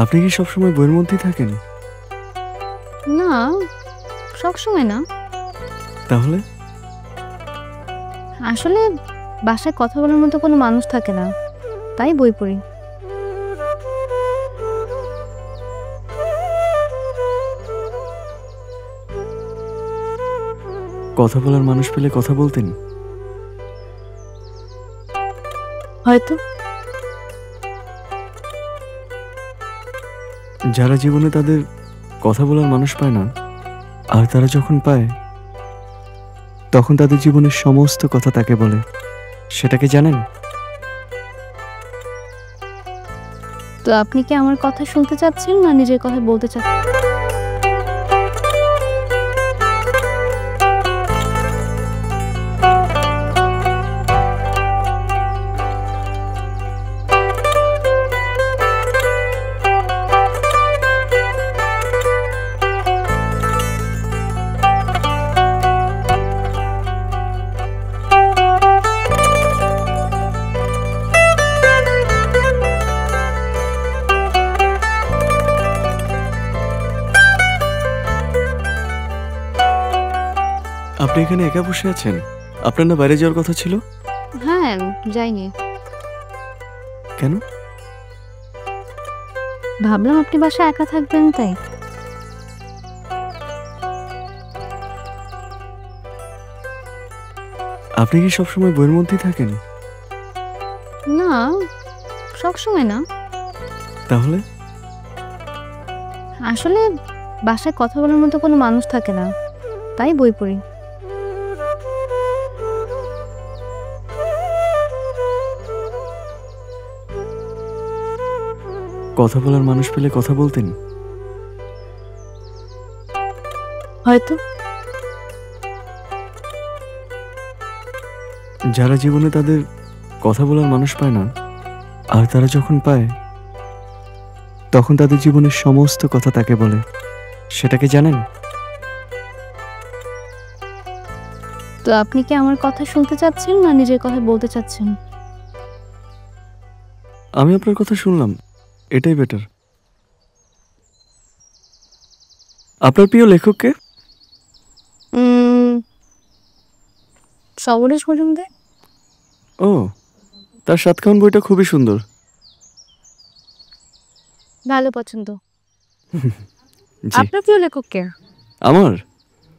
আপনি কি সবসময় বইয়ের মধ্যেই থাকেন? না, সবসময় না। তাহলে? আসলে বাসায় কথা বলার মতো কোনো মানুষ থাকে না, তাই বই পড়ি। কথা বলার মানুষ পেলে কথা বলতেন? হয়তো। যারা জীবনে তাদের কথা বলার মানুষ পায় না, আর তারা যখন পায় তখন তাদের জীবনের সমস্ত কথা তাকে বলে, সেটা কি জানেন? তো আপনি কি আমার কথা শুনতে চাচ্ছেন না নিজের কথা বলতে চাচ্ছেন? আপনি এখানে একা বসে আছেন? আপনার না বাইরে যাওয়ার কথা ছিল? হ্যাঁ, যাইনি। কেন? ভাবলাম আপনি বাসায় একা থাকবেন তাই। আপনি কি সবসময় বইয়ের মধ্যেই থাকেন? না, সবসময় না। তাহলে? আসলে বাসায় কথা বলার মতো কোনো মানুষ থাকে না, তাই বই পড়ি। কথা বলার মানুষ পেলে কথা বলতেন? হয়তো। যারা জীবনে তাদের কথা বলার মানুষ পায় না, আর তারা যখন পায় তখন তাদের জীবনের সমস্ত কথা তাকে বলে, সেটা কি জানেন? তো আপনি কি আমার কথা শুনতে চাচ্ছেন না নিজের কথা বলতে চাচ্ছেন? আমি আপনার কথা শুনলাম, এটাই বেটার। আপনার প্রিয় লেখক কে? সবরেশ মজুমদার। ও, তার সাতকাহন বইটা খুবই সুন্দর। ভালো পছন্দ। জি। আপনার প্রিয় লেখক কে? আমার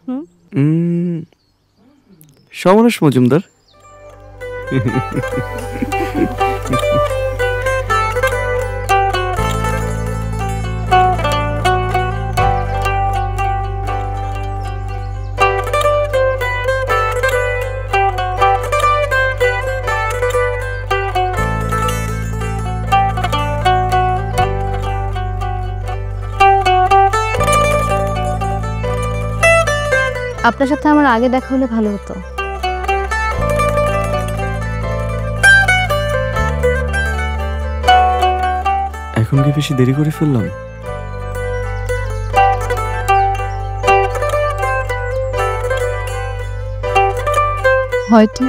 হুম। সমরেশ মজুমদার। আপনার সাথে আমার আগে দেখা হলে ভালো হতো। এখন কি বেশি দেরি করে ফেললাম? হয়তো।